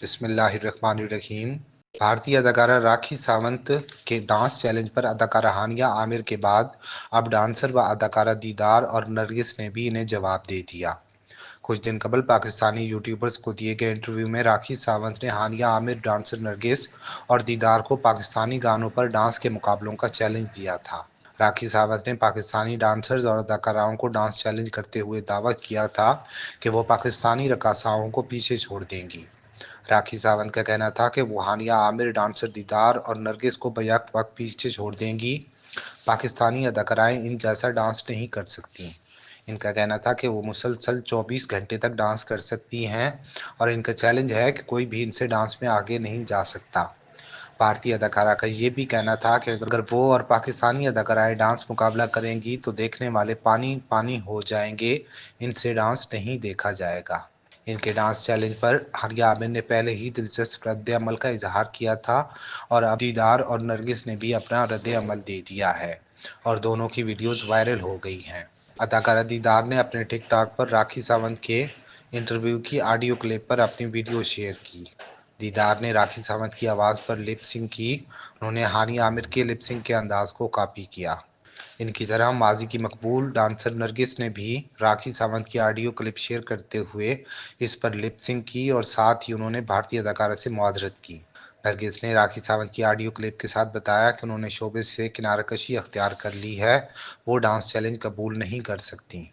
بسم اللہ الرحمن الرحیم۔ بھارتی اداکارہ راکھی ساونت کے ڈانس چیلنج پر اداکارہ ہانیہ عامر کے بعد اب ڈانسر و اداکارہ دیدار اور نرگس نے بھی انہیں جواب دے دیا۔ کچھ دن قبل پاکستانی یوٹیوبرز کو دیے گئے انٹرویو میں راکھی ساونت نے ہانیہ عامر، ڈانسر نرگس اور دیدار کو پاکستانی گانوں پر ڈانس کے مقابلوں کا چیلنج دیا تھا۔ راکھی ساونت نے پاکستانی ڈانسرز اور اداکاراؤں کو ڈانس چیلنج کرتے ہوئے دعویٰ کیا تھا کہ وہ پاکستانی رقاصاؤں کو پیچھے چھوڑ دیں گی۔ راکھی ساونت کا کہنا تھا کہ وہ ہانیہ عامر، ڈانسر دیدار اور نرگس کو بیک وقت پیچھے چھوڑ دیں گی۔ پاکستانی اداکارائیں ان جیسا ڈانس نہیں کر سکتی۔ ان کا کہنا تھا کہ وہ مسلسل 24 گھنٹے تک ڈانس کر سکتی ہیں اور ان کا چیلنج ہے کہ کوئی بھی ان سے ڈانس میں آگے نہیں جا سکتا۔ بھارتی اداکارہ کا یہ بھی کہنا تھا کہ اگر وہ اور پاکستانی اداکارائیں ڈانس مقابلہ کریں گی تو دیکھنے والے پانی پانی ہو جائیں گے، ان سے ڈانس نہیں دیکھا جائے گا۔ ان کے ڈانس چیلنج پر ہانیہ عامر نے پہلے ہی دلچسپ رد عمل کا اظہار کیا تھا اور اب دیدار اور نرگس نے بھی اپنا رد عمل دے دیا ہے اور دونوں کی ویڈیوز وائرل ہو گئی ہیں۔ اداکارہ دیدار نے اپنے ٹک ٹاک پر راکھی ساونت کے انٹرویو کی آڈیو کلپ پر اپنی ویڈیو شیئر کی۔ دیدار نے راکھی ساونت کی آواز پر لپ سنک کی۔ انہوں نے ہانیہ عامر کے لپ سنک کے انداز کو کاپی کیا۔ ان کی طرح ماضی کی مقبول ڈانسر نرگس نے بھی راکھی ساونت کی آڈیو کلپ شیئر کرتے ہوئے اس پر لپ سنک کی اور ساتھ ہی انہوں نے بھارتی اداکارہ سے معذرت کی۔ نرگس نے راکھی ساونت کی آڈیو کلپ کے ساتھ بتایا کہ انہوں نے شوبز سے کنارہ کشی اختیار کر لی ہے، وہ ڈانس چیلنج قبول نہیں کر سکتی۔